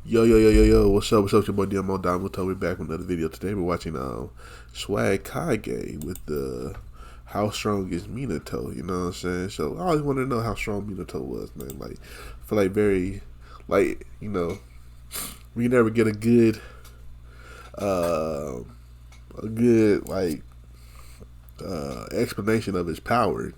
Yo, what's up, your boy Domuto. We're back with another video today. We're watching Swagkage with the how strong is Minato, you know what I'm saying? So I always wanted to know how strong Minato was, man. Like I feel like very we never get uh a good explanation of his power,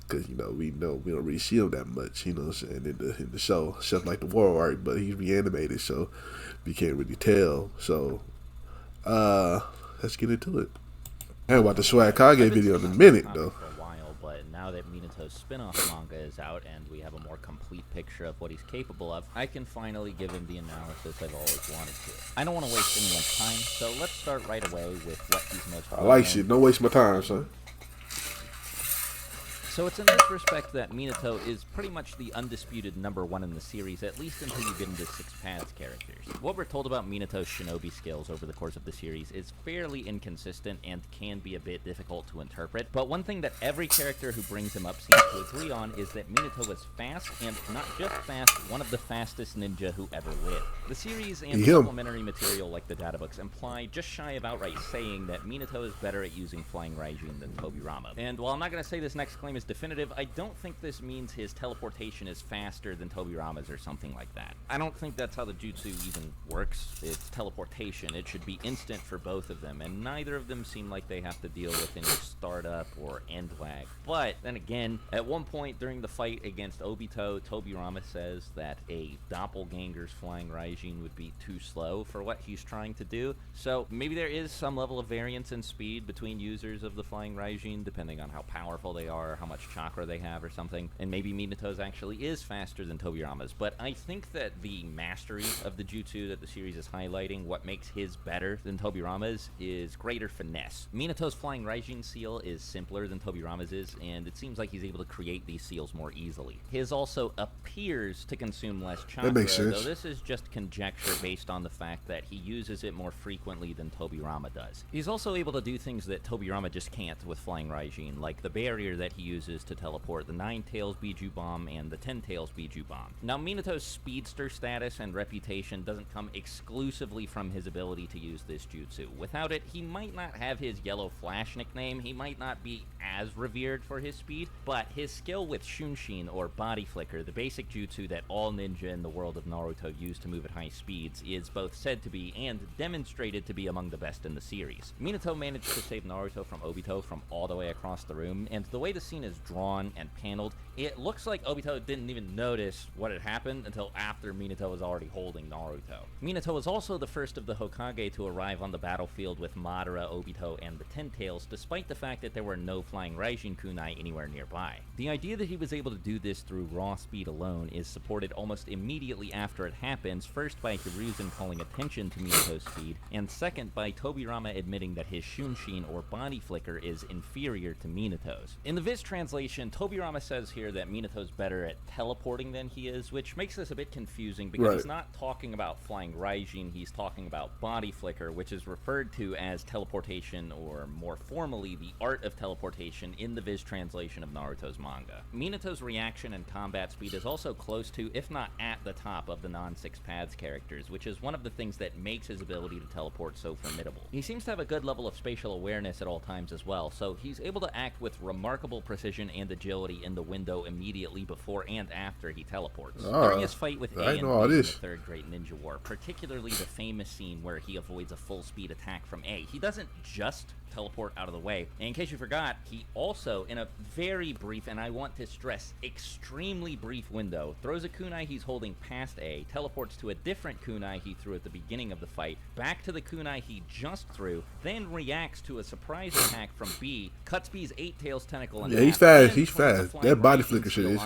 because we don't really see him that much, you know what I'm saying, in the show, except like the war arc, but he's reanimated, so we can't really tell. So uh let's get into it. I haven't watched the Swag I've Kage been video in a sitting on this minute topic though. for a while, but now that Minato's spin-off manga is out and we have a more complete picture of what he's capable of, I can finally give him the analysis I've always wanted to. I don't want to waste anyone's time, so let's start right away with what he's most I well like known shit. Don't waste my time, son. So it's in this respect that Minato is pretty much the undisputed #1 in the series, at least until you get into Six Paths characters. What we're told about Minato's shinobi skills over the course of the series is fairly inconsistent and can be a bit difficult to interpret, but one thing that every character who brings him up seems to agree on is that Minato is fast, and not just fast, one of the fastest ninja who ever lived. The series and supplementary material like the data books imply just shy of outright saying that Minato is better at using flying Raijin than Tobirama. And while I'm not going to say this next claim is definitive, I don't think this means his teleportation is faster than Tobirama's or something like that. I don't think that's how the jutsu even works. It's teleportation. It should be instant for both of them, and neither of them seem like they have to deal with any startup or end lag. But then again, at one point during the fight against Obito, Tobirama says that a doppelganger's flying Raijin would be too slow for what he's trying to do. So maybe there is some level of variance in speed between users of the flying Raijin, depending on how powerful they are, how much chakra they have or something, and maybe Minato's actually is faster than Tobirama's, but I think that the mastery of the jutsu that the series is highlighting, what makes his better than Tobirama's, is greater finesse. Minato's flying Raijin seal is simpler than Tobirama's is, and it seems like he's able to create these seals more easily. His also appears to consume less chakra, That makes sense. though this is just conjecture based on the fact that he uses it more frequently than Tobirama does. He's also able to do things that Tobirama just can't with flying Raijin, like the barrier that he uses to teleport the 9 Tails Biju Bomb and the 10 Tails Biju Bomb. Now, Minato's speedster status and reputation doesn't come exclusively from his ability to use this jutsu. Without it, he might not have his Yellow Flash nickname, he might not be as revered for his speed, but his skill with Shunshin, or Body Flicker, the basic jutsu that all ninja in the world of Naruto use to move at high speeds, is both said to be and demonstrated to be among the best in the series. Minato managed to save Naruto from Obito from all the way across the room, and the way the scene is drawn and paneled, it looks like Obito didn't even notice what had happened until after Minato was already holding Naruto. Minato was also the first of the Hokage to arrive on the battlefield with Madara, Obito, and the Ten Tails, despite the fact that there were no flying Raijin kunai anywhere nearby. The idea that he was able to do this through raw speed alone is supported almost immediately after it happens, first by Hiruzen calling attention to Minato's speed, and second by Tobirama admitting that his Shunshin, or Body Flicker, is inferior to Minato's. In the Viz translation, Tobirama says here that Minato's better at teleporting than he is, which makes this a bit confusing because he's not talking about flying Raijin, he's talking about Body Flicker, which is referred to as teleportation, or more formally, the art of teleportation in the Viz translation of Naruto's manga. Minato's reaction and combat speed is also close to, if not at the top of the non-Six Paths characters, which is one of the things that makes his ability to teleport so formidable. He seems to have a good level of spatial awareness at all times as well, so he's able to act with remarkable precision and agility in the window immediately before and after he teleports. During his fight with A in the Third Great Ninja War, particularly the famous scene where he avoids a full-speed attack from A, he doesn't just teleport out of the way. And in case you forgot, he also, in a very brief, and I want to stress, extremely brief window, throws a kunai he's holding past A, teleports to a different kunai he threw at the beginning of the fight, back to the kunai he just threw, then reacts to a surprise attack from B, cuts B's 8 Tails tentacle in half. He's fast. That Body Flicker shit is,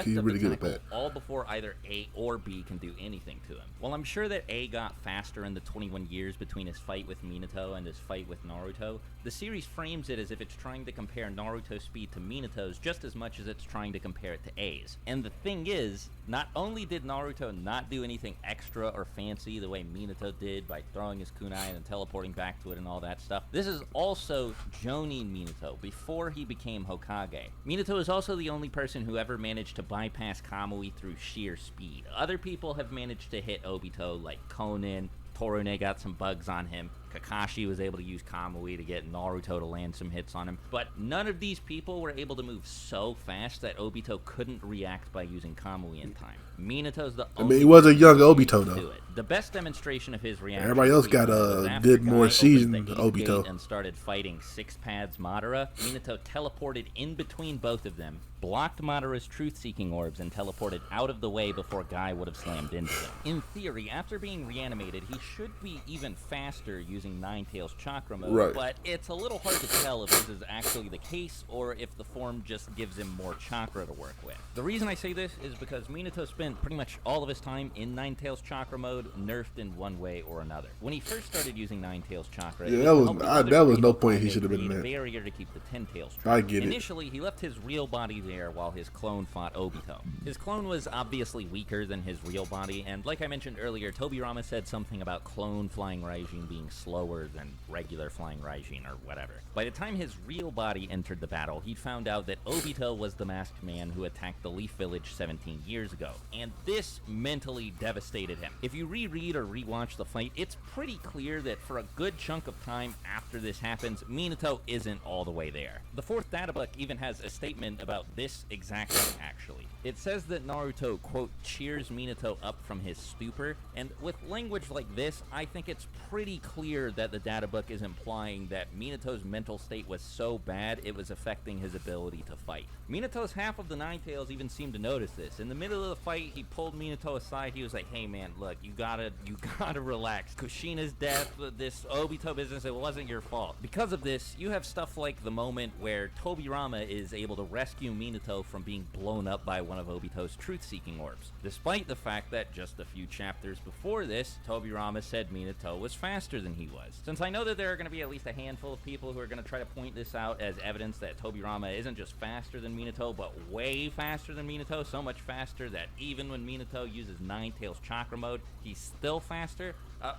he's really good at that. All before either A or B can do anything to him. While I'm sure that A got faster in the 21 years between his fight with Minato and his fight with Naruto, The series frames it as if it's trying to compare Naruto's speed to Minato's just as much as it's trying to compare it to A's. And the thing is, not only did Naruto not do anything extra or fancy the way Minato did by throwing his kunai and teleporting back to it and all that stuff, this is also Jonin Minato before he became Hokage. Minato is also the only person who ever managed to bypass Kamui through sheer speed. Other people have managed to hit Obito like Konan, Torune got some bugs on him, Kakashi was able to use Kamui to get Naruto to land some hits on him, but none of these people were able to move so fast that Obito couldn't react by using Kamui in time. Minato's the only he was a young person Obito to do though. it. The best demonstration of his reaction. Everybody else got a good, more seasoned Obito. And started fighting Six Pads Madara. Minato teleported in between both of them, blocked Madara's truth-seeking orbs, and teleported out of the way before Guy would have slammed into him. In theory, after being reanimated, he should be even faster using Nine-Tails Chakra mode, right. But it's a little hard to tell if this is actually the case or if the form just gives him more chakra to work with. The reason I say this is because Minato spent pretty much all of his time in Nine-Tails Chakra mode, nerfed in one way or another. When he first started using Nine-Tails Chakra, that was no point he should have been in that. Barrier to keep the Ten-Tails Chakra. I get it. Initially, he left his real body there while his clone fought Obito. His clone was obviously weaker than his real body, and like I mentioned earlier, Tobirama said something about clone Flying Raijin being slower than regular Flying Raijin or whatever. By the time his real body entered the battle, he'd found out that Obito was the masked man who attacked the Leaf Village 17 years ago, and this mentally devastated him. If you reread or rewatch the fight, it's pretty clear that for a good chunk of time after this happens, Minato isn't all the way there. The fourth data book even has a statement about this exact thing, actually. It says that Naruto, quote, cheers Minato up from his stupor, and with language like this, I think it's pretty clear that the data book is implying that Minato's mental state was so bad it was affecting his ability to fight. Minato's half of the Nine Tails even seemed to notice this. In the middle of the fight, he pulled Minato aside. He was like, hey man, look, you gotta relax. Kushina's death, this Obito business, it wasn't your fault. Because of this, you have stuff like the moment where Tobirama is able to rescue Minato from being blown up by one of Obito's truth-seeking orbs, despite the fact that just a few chapters before this, Tobirama said Minato was faster than he was. Since I know that there are going to be at least a handful of people who are going to try to point this out as evidence that Tobirama isn't just faster than Minato, but way faster than Minato, so much faster that even when Minato uses Nine-Tails Chakra mode, he's still faster,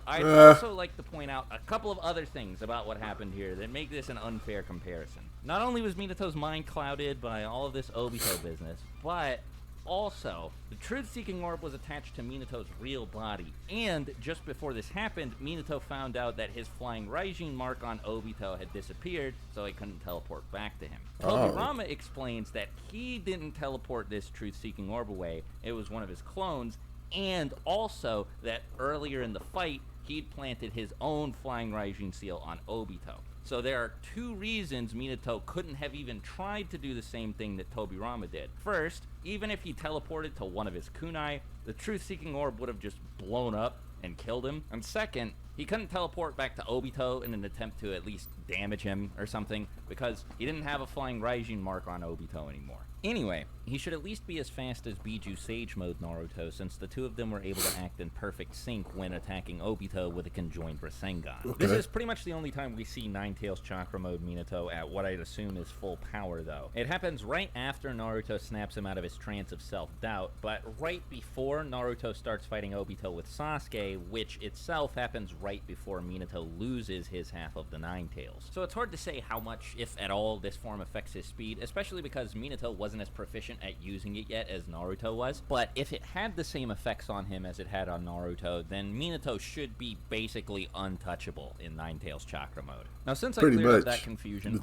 I'd also like to point out a couple of other things about what happened here that make this an unfair comparison. Not only was Minato's mind clouded by all of this Obito business, but also, the truth-seeking orb was attached to Minato's real body, and just before this happened, Minato found out that his Flying Raijin mark on Obito had disappeared, so he couldn't teleport back to him. Tobirama explains that he didn't teleport this truth-seeking orb away, it was one of his clones, and also that earlier in the fight, he'd planted his own Flying Raijin seal on Obito. So there are two reasons Minato couldn't have even tried to do the same thing that Tobirama did. First, even if he teleported to one of his kunai, the truth-seeking orb would have just blown up and killed him. And second, he couldn't teleport back to Obito in an attempt to at least damage him or something, because he didn't have a Flying Raijin mark on Obito anymore. Anyway, he should at least be as fast as Biju Sage Mode Naruto, since the two of them were able to act in perfect sync when attacking Obito with a conjoined Rasengan. Okay. This is pretty much the only time we see Nine-Tails Chakra Mode Minato at what I'd assume is full power, though. It happens right after Naruto snaps him out of his trance of self-doubt, but right before Naruto starts fighting Obito with Sasuke, which itself happens right before Minato loses his half of the Nine-Tails. So it's hard to say how much, if at all, this form affects his speed, especially because Minato wasn't as proficient at using it yet as Naruto was, but if it had the same effects on him as it had on Naruto, then Minato should be basically untouchable in Nine-Tails Chakra Mode. Now, since I cleared up that confusion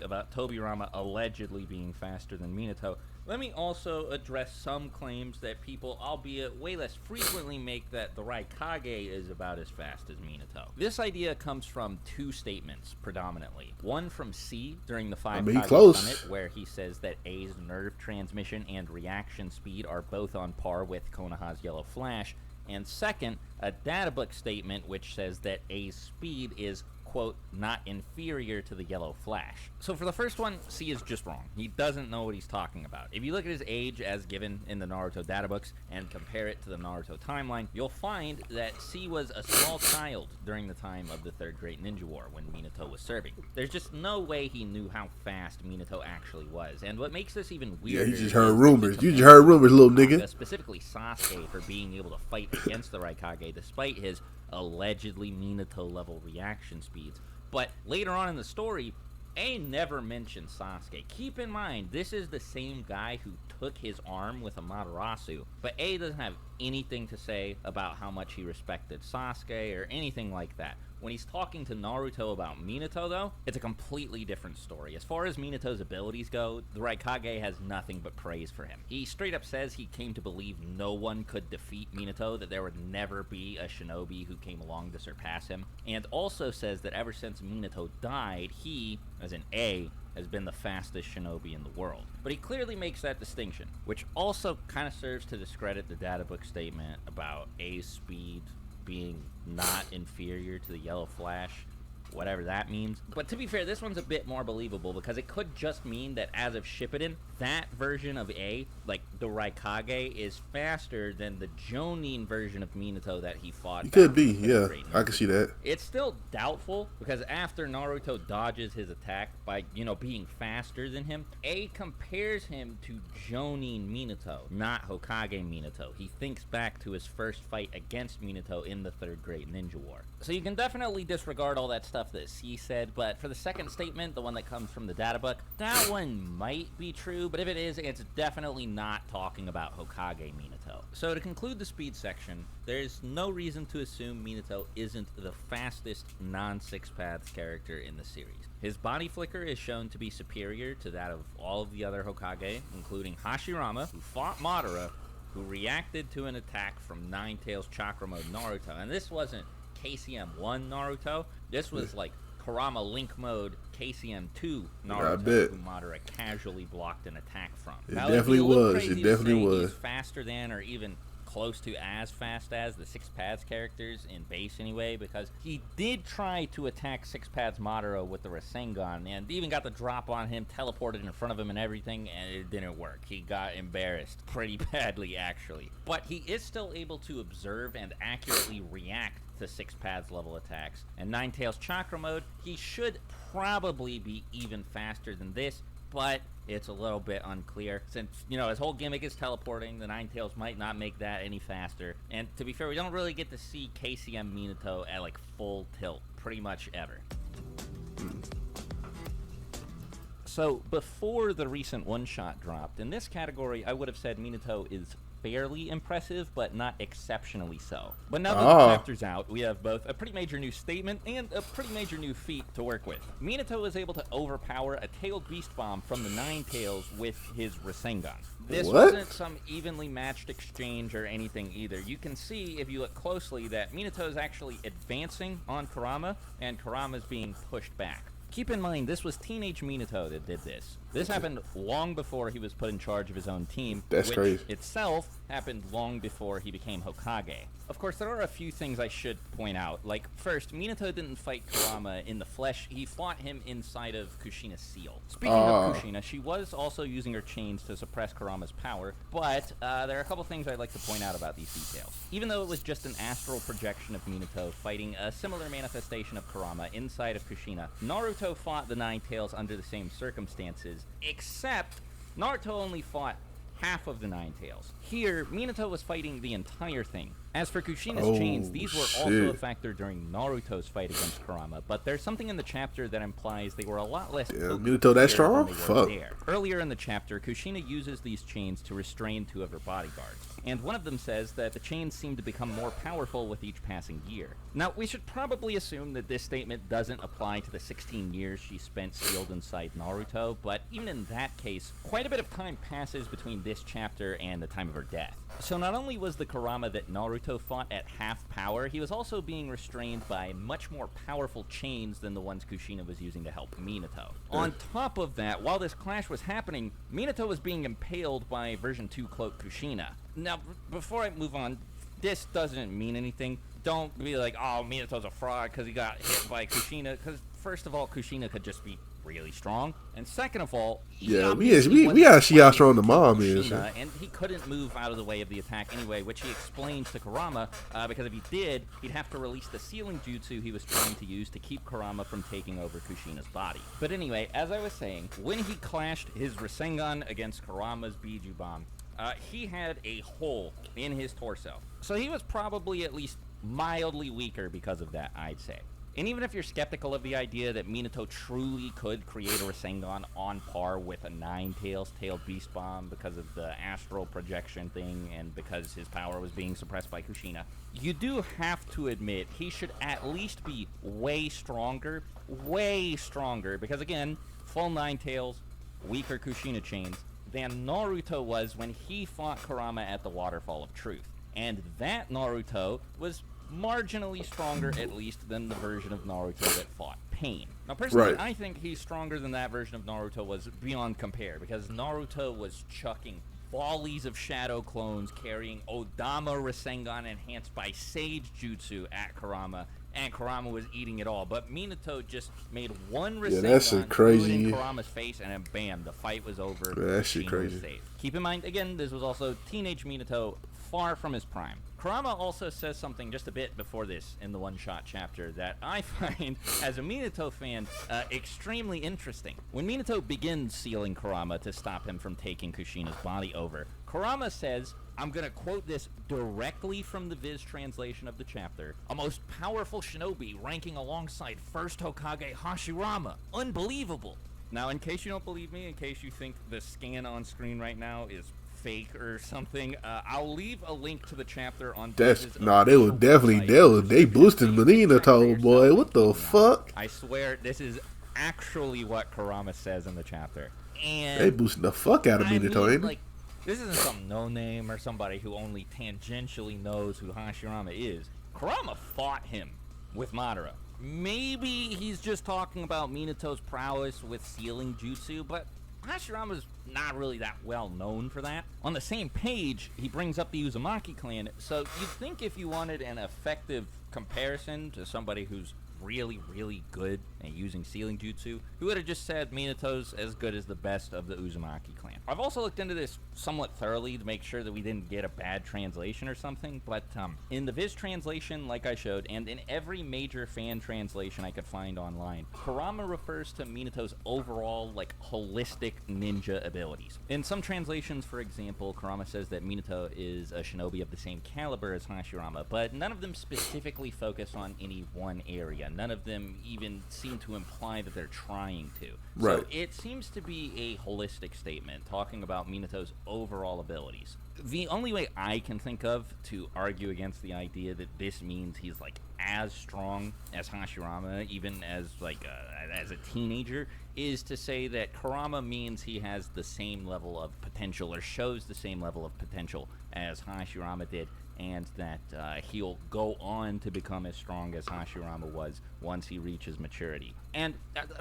about Tobirama allegedly being faster than Minato, let me also address some claims that people, albeit way less frequently, make that the Raikage is about as fast as Minato. This idea comes from two statements, predominantly. One from C during the Five Kage Summit, where he says that A's nerve transmission and reaction speed are both on par with Konoha's Yellow Flash, and second, a databook statement which says that A's speed is, quote, not inferior to the Yellow Flash. So for the first one, C is just wrong. He doesn't know what he's talking about. If you look at his age as given in the Naruto databooks and compare it to the Naruto timeline, you'll find that C was a small child during the time of the Third Great Ninja War when Minato was serving. There's just no way he knew how fast Minato actually was. And what makes this even weirder... Yeah, he just heard rumors. You just heard rumors, little nigga. Specifically Sasuke for being able to fight against the Raikage despite his allegedly Minato-level reaction speeds. But later on in the story, A never mentioned Sasuke. Keep in mind, this is the same guy who took his arm with a Matarasu, but A doesn't have anything to say about how much he respected Sasuke or anything like that. When he's talking to Naruto about Minato, though, it's a completely different story. As far as Minato's abilities go, the Raikage has nothing but praise for him. He straight up says he came to believe no one could defeat Minato, that there would never be a shinobi who came along to surpass him, and also says that ever since Minato died, he, as in A, has been the fastest shinobi in the world. But he clearly makes that distinction, which also kind of serves to discredit the databook statement about A's speed being not inferior to the Yellow Flash, whatever that means. But to be fair, this one's a bit more believable because it could just mean that as of Shippuden, that version of A, like the Raikage, is faster than the Jonin version of Minato that he fought. It could be, yeah. I can see that. It's still doubtful because after Naruto dodges his attack by, being faster than him, A compares him to Jonin Minato, not Hokage Minato. He thinks back to his first fight against Minato in the Third Great Ninja War. So you can definitely disregard all that stuff that C said, but for the second statement, the one that comes from the databook, that one might be true, but if it is, it's definitely not talking about Hokage Minato. So to conclude the speed section, there's no reason to assume Minato isn't the fastest non-Six Paths character in the series. His body flicker is shown to be superior to that of all of the other Hokage, including Hashirama, who fought Madara, who reacted to an attack from Nine-Tails Chakra Mode Naruto. And this wasn't KCM-1 Naruto. This was like Kurama Link Mode KCM-2 Naruto, who Madara casually blocked an attack from. It definitely was. It definitely was. He's faster than, or even close to as fast as, the Six Paths characters in base anyway, because he did try to attack Six Paths Madara with the Rasengan, and even got the drop on him, teleported in front of him and everything, and it didn't work. He got embarrassed pretty badly, actually. But he is still able to observe and accurately react to Six Paths level attacks. And Nine-Tails Chakra Mode, he should probably be even faster than this, but it's a little bit unclear. Since, his whole gimmick is teleporting, the Nine-Tails might not make that any faster. And to be fair, we don't really get to see KCM Minato at, full tilt pretty much ever. So, before the recent one-shot dropped, in this category, I would have said Minato is fairly impressive, but not exceptionally so. But now that the chapter's out, we have both a pretty major new statement and a pretty major new feat to work with. Minato is able to overpower a tailed beast bomb from the Nine-Tails with his Rasengan. This wasn't some evenly matched exchange or anything either. You can see, if you look closely, that Minato is actually advancing on Kurama, and Kurama's being pushed back. Keep in mind, this was teenage Minato that did this. This happened long before he was put in charge of his own team, which crazy. Itself happened long before he became Hokage. Of course, there are a few things I should point out. First, Minato didn't fight Kurama in the flesh. He fought him inside of Kushina's seal. Speaking of Kushina, she was also using her chains to suppress Kurama's power, but there are a couple things I'd like to point out about these details. Even though it was just an astral projection of Minato fighting a similar manifestation of Kurama inside of Kushina, Naruto fought the Nine-Tails under the same circumstances, except Naruto only fought half of the Nine-Tails. Here, Minato was fighting the entire thing. As for Kushina's chains, these were also a factor during Naruto's fight against Kurama, but there's something in the chapter that implies they were a lot less Minato that strong? Fuck. Earlier in the chapter, Kushina uses these chains to restrain two of her bodyguards, and one of them says that the chains seem to become more powerful with each passing year. Now, we should probably assume that this statement doesn't apply to the 16 years she spent sealed inside Naruto, but even in that case, quite a bit of time passes between this chapter and the time of her death. So not only was the Kurama that Naruto fought at half power, he was also being restrained by much more powerful chains than the ones Kushina was using to help Minato. On top of that, while this clash was happening, Minato was being impaled by version 2 cloak Kushina. Now, before I move on, this doesn't mean anything, don't be like, oh, Minato's a fraud because he got hit by Kushina. Because first of all, Kushina could just be really strong, and second of all, Yeah, we gotta see how strong the mom is. And he couldn't move out of the way of the attack anyway, which he explains to Kurama, because if he did, he'd have to release the sealing jutsu he was trying to use to keep Kurama from taking over Kushina's body. But anyway, as I was saying, when he clashed his Rasengan against Kurama's Biju Bomb, he had a hole in his torso. So he was probably at least mildly weaker because of that, I'd say. And even if you're skeptical of the idea that Minato truly could create a Rasengan on par with a Nine-Tails tailed Beast Bomb because of the astral projection thing and because his power was being suppressed by Kushina, you do have to admit he should at least be way stronger, because again, full Nine-Tails, weaker Kushina chains, than Naruto was when he fought Kurama at the Waterfall of Truth. And that Naruto was marginally stronger, at least, than the version of Naruto that fought Pain. Now, personally, I think he's stronger than that version of Naruto was beyond compare, because Naruto was chucking volleys of shadow clones carrying Odama Rasengan enhanced by Sage Jutsu at Kurama, and Kurama was eating it all. But Minato just made one Rasengan, threw it in Kurama's face, and then bam, the fight was over. That shit crazy. Keep in mind, again, this was also teenage Minato, far from his prime. Kurama also says something just a bit before this in the one-shot chapter that I find, as a Minato fan, extremely interesting. When Minato begins sealing Kurama to stop him from taking Kushina's body over, Kurama says, I'm going to quote this directly from the Viz translation of the chapter, "A most powerful shinobi ranking alongside first Hokage Hashirama. Unbelievable." Now, in case you don't believe me, in case you think the scan on screen right now is fake or something, I'll leave a link to the chapter on they was definitely they boosted Minato, boy. What the fuck? I swear this is actually what Kurama says in the chapter. And they boosted the fuck out of Minato, ain't like, this isn't some no-name or somebody who only tangentially knows who Hashirama is. Kurama fought him with Madara. Maybe he's just talking about Minato's prowess with sealing jutsu, but Hashirama's not really that well known for that. On the same page, he brings up the Uzumaki clan, so you'd think if you wanted an effective comparison to somebody who's really, really good at using sealing jutsu, who would have just said Minato's as good as the best of the Uzumaki clan. I've also looked into this somewhat thoroughly to make sure that we didn't get a bad translation or something, but in the Viz translation, like I showed, and in every major fan translation I could find online, Kurama refers to Minato's overall, like, holistic ninja abilities. In some translations, for example, Kurama says that Minato is a shinobi of the same caliber as Hashirama, but none of them specifically focus on any one area. None of them even seem to imply that they're trying to. Right. So it seems to be a holistic statement talking about Minato's overall abilities. The only way I can think of to argue against the idea that this means he's like as strong as Hashirama, even as like as a teenager, is to say that Kurama means he has the same level of potential, or shows the same level of potential as Hashirama did, and that he'll go on to become as strong as Hashirama was once he reaches maturity. And,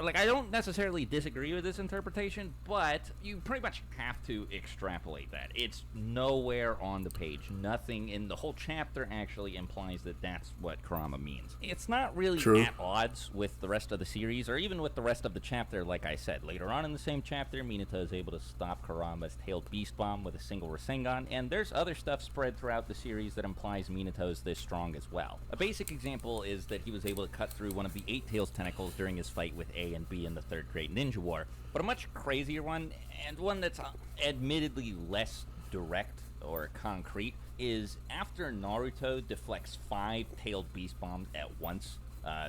like, I don't necessarily disagree with this interpretation, but you pretty much have to extrapolate that. It's nowhere on the page. Nothing in the whole chapter actually implies that that's what Kurama means. It's not really at odds with the rest of the series, or even with the rest of the chapter, like I said. Later on in the same chapter, Minato is able to stop Kurama's tailed beast bomb with a single Rasengan, and there's other stuff spread throughout the series that implies Minato's this strong as well. A basic example is that he was able to cut through one of the Eight Tails tentacles during his fight with A and B in the Third Great Ninja War, but a much crazier one, and one that's admittedly less direct or concrete, is after Naruto deflects 5 tailed beast bombs at once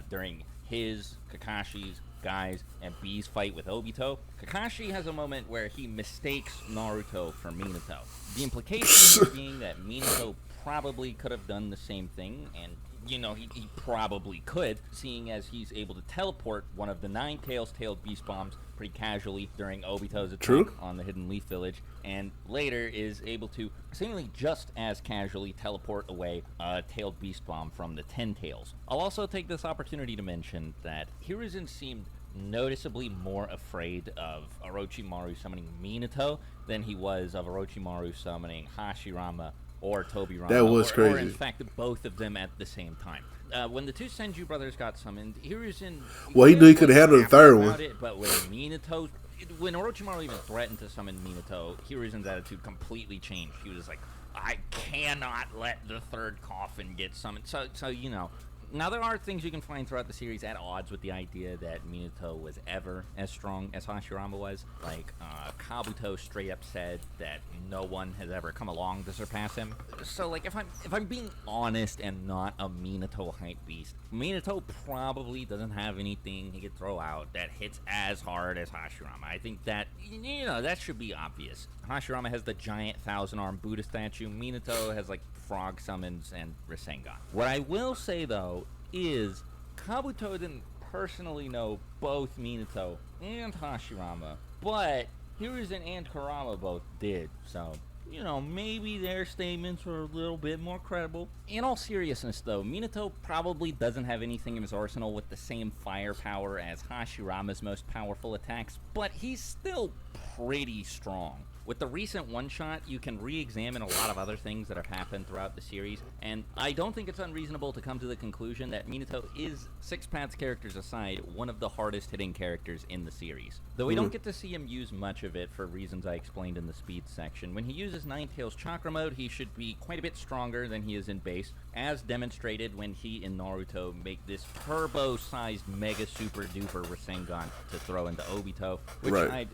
during his, Kakashi's, Guy's, and B's fight with Obito, Kakashi has a moment where he mistakes Naruto for Minato. The implication here being that Minato probably could have done the same thing, and you know, he probably could, seeing as he's able to teleport one of the Nine-Tails tailed beast bombs pretty casually during Obito's attack on the Hidden Leaf Village, and later is able to seemingly just as casually teleport away a tailed beast bomb from the Ten Tails. I'll also take this opportunity to mention that Hiruzen seemed noticeably more afraid of Orochimaru summoning Minato than he was of Orochimaru summoning Hashirama or Tobirama, That was or in crazy. fact both of them at the same time. When the two Senju brothers got summoned, Hiruzen Well, he knew he could wasn't handle the happy third about one. it, but when Minato, when Orochimaru even threatened to summon Minato, Hiruzen's attitude completely changed. He was like, I cannot let the third coffin get summoned. So you know. Now, there are things you can find throughout the series at odds with the idea that Minato was ever as strong as Hashirama was. Like, Kabuto straight up said that no one has ever come along to surpass him. So, like, if I'm being honest and not a Minato hype beast, Minato probably doesn't have anything he could throw out that hits as hard as Hashirama. I think that, you know, that should be obvious. Hashirama has the giant 1,000-arm Buddha statue. Minato has, like, frog summons and Rasengan. What I will say, though, is Kabuto didn't personally know both Minato and Hashirama, but Hiruzen and Kurama both did, so, you know, maybe their statements were a little bit more credible. In all seriousness, though, Minato probably doesn't have anything in his arsenal with the same firepower as Hashirama's most powerful attacks, but he's still pretty strong. With the recent one-shot, you can re-examine a lot of other things that have happened throughout the series, and I don't think it's unreasonable to come to the conclusion that Minato is, Six Paths characters aside, one of the hardest-hitting characters in the series. Though we don't get to see him use much of it for reasons I explained in the speed section. When he uses Ninetales Chakra Mode, he should be quite a bit stronger than he is in base, as demonstrated when he and Naruto make this turbo-sized mega super-duper Rasengan to throw into Obito, which Right.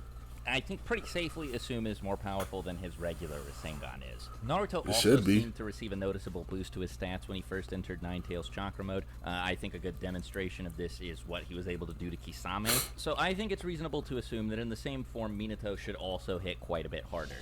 I think pretty safely assume is more powerful than his regular Rasengan is. Naruto It also should be. seemed to receive a noticeable boost to his stats when he first entered Ninetales Chakra Mode. I think a good demonstration of this is what he was able to do to Kisame. So I think it's reasonable to assume that in the same form, Minato should also hit quite a bit harder.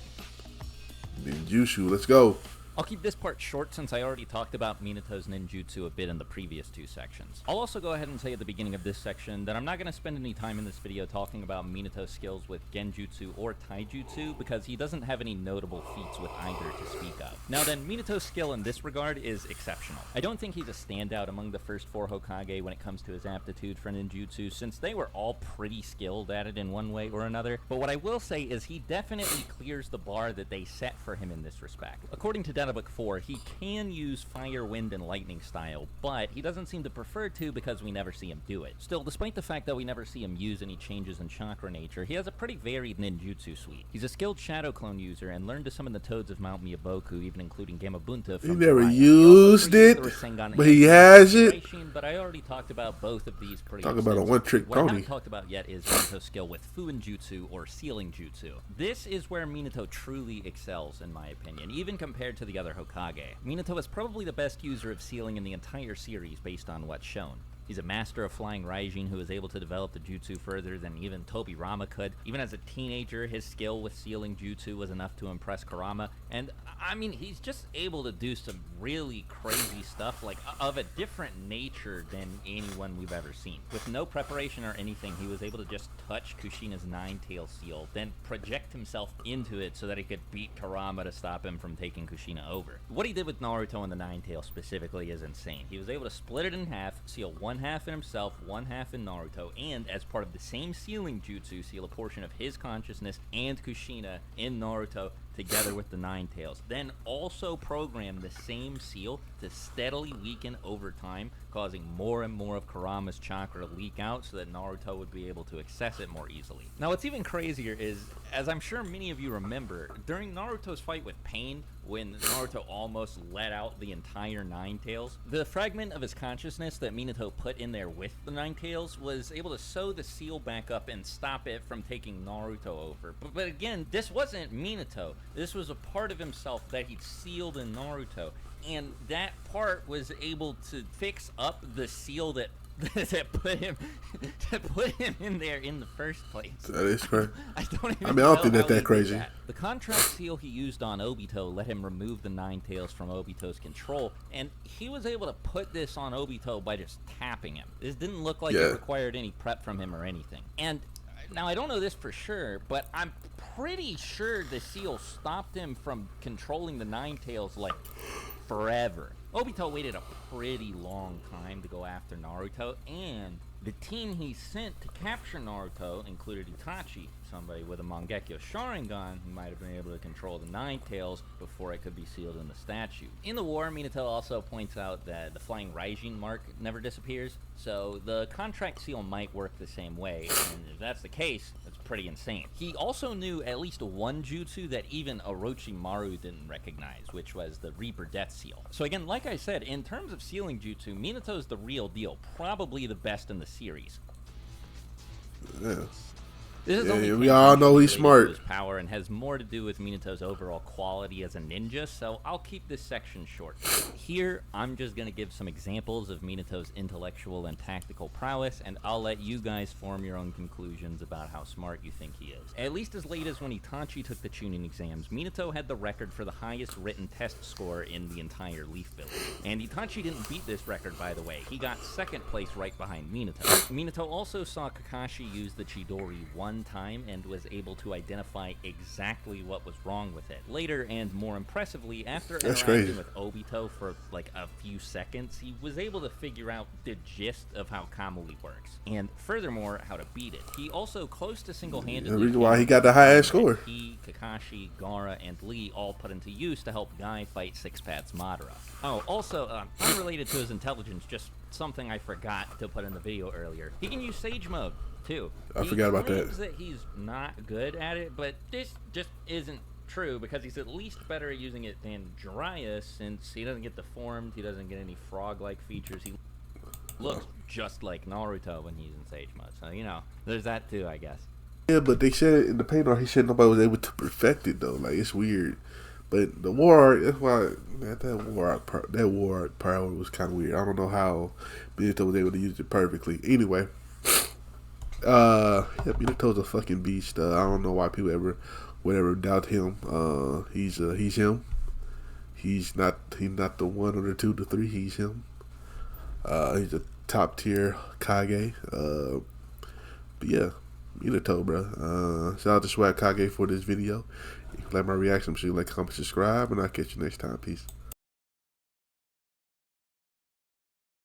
Ninjutsu, let's go. I'll keep this part short since I already talked about Minato's ninjutsu a bit in the previous two sections. I'll also go ahead and say at the beginning of this section that I'm not going to spend any time in this video talking about Minato's skills with genjutsu or taijutsu because he doesn't have any notable feats with either to speak of. Now then, Minato's skill in this regard is exceptional. I don't think he's a standout among the first four Hokage when it comes to his aptitude for ninjutsu since they were all pretty skilled at it in one way or another, but what I will say is he definitely clears the bar that they set for him in this respect. According to Book 4, he can use fire, wind, and lightning style, but he doesn't seem to prefer to because we never see him do it. Still, despite the fact that we never see him use any changes in chakra nature, he has a pretty varied ninjutsu suite. He's a skilled shadow clone user and learned to summon the toads of Mount Miyaboku, even including Gamabunta from He never Jiraiya. used He also it, uses the Rasengan but and he has it. Raishin, but I already talked about both of these pretty Talk about a extensively. one-trick What I pony. haven't talked about yet is Minato's skill with Fuin Jutsu or Sealing Jutsu. This is where Minato truly excels, in my opinion, even compared to the other Hokage. Minato is probably the best user of sealing in the entire series based on what's shown. He's a master of flying Raijin who is able to develop the jutsu further than even Tobirama could. Even as a teenager, his skill with sealing jutsu was enough to impress Kurama. And, I mean, he's just able to do some really crazy stuff, like, of a different nature than anyone we've ever seen. With no preparation or anything, he was able to just touch Kushina's nine-tail seal, then project himself into it so that he could beat Kurama to stop him from taking Kushina over. What he did with Naruto and the nine-tail specifically is insane. He was able to split it in half, seal one half in himself, one half in Naruto, and as part of the same sealing jutsu, seal a portion of his consciousness and Kushina in Naruto together with the Nine Tails. Then also program the same seal to steadily weaken over time, causing more and more of Kurama's chakra to leak out so that Naruto would be able to access it more easily. Now what's even crazier is, as I'm sure many of you remember, during Naruto's fight with Pain, when Naruto almost let out the entire Nine Tails, the fragment of his consciousness that Minato put in there with the Nine Tails was able to sew the seal back up and stop it from taking Naruto over. But again, this wasn't Minato. This was a part of himself that he'd sealed in Naruto, and that part was able to fix up the seal that that put him in there in the first place. That is crazy. I don't think know that how he did crazy. that. The contract seal he used on Obito let him remove the Nine Tails from Obito's control, and he was able to put this on Obito by just tapping him. This didn't look like it required any prep from him or anything. And now I don't know this for sure, but I'm pretty sure the seal stopped him from controlling the Nine Tails like forever. Obito waited a pretty long time to go after Naruto, and the team he sent to capture Naruto included Itachi, somebody with a Mangekyo Sharingan who might have been able to control the Nine Tails before it could be sealed in the statue. In the war, Minato also points out that the Flying Raijin mark never disappears, so the contract seal might work the same way, and if that's the case, that's pretty insane. He also knew at least one jutsu that even Orochimaru didn't recognize, which was the Reaper Death Seal. So again, like I said, in terms of sealing jutsu, Minato's the real deal, probably the best in the series. Yeah. This is only we all know he's smart. his power and has more to do with Minato's overall quality as a ninja, so I'll keep this section short. Here, I'm just going to give some examples of Minato's intellectual and tactical prowess, and I'll let you guys form your own conclusions about how smart you think he is. At least as late as when Itachi took the Chunin exams, Minato had the record for the highest written test score in the entire Leaf Village. And Itachi didn't beat this record, by the way. He got second place right behind Minato. Minato also saw Kakashi use the Chidori one time and was able to identify exactly what was wrong with it. Later, and more impressively, after interacting with Obito for like a few seconds, he was able to figure out the gist of how Kamui works, and furthermore, how to beat it. He also close to single-handedly the reason why he got the highest score. He, Kakashi, Gaara, and Lee all put into use to help Guy fight Six Paths Madara. Oh, also, unrelated to his intelligence, just something I forgot to put in the video earlier. He can use Sage Mode, too. I forgot about that. He claims that he's not good at it, but this just isn't true because he's at least better at using it than Jiraiya, since he doesn't get deformed, he doesn't get any frog-like features. He looks just like Naruto when he's in Sage Mode, so, you know, there's that too, I guess. Yeah, but they said in the paint art, he said nobody was able to perfect it, though. Like, it's weird. But the war art, that's why that war art power was kind of weird. I don't know how Minato was able to use it perfectly. Anyway, yeah, Minato's a fucking beast. I don't know why people would ever doubt him. He's him. He's not the 1 or the 2 to 3. He's him. He's a top tier Kage. But yeah, Minato, bro. Shout out to Swagkage for this video. If you like my reaction, make sure you like, comment, subscribe, and I'll catch you next time. Peace.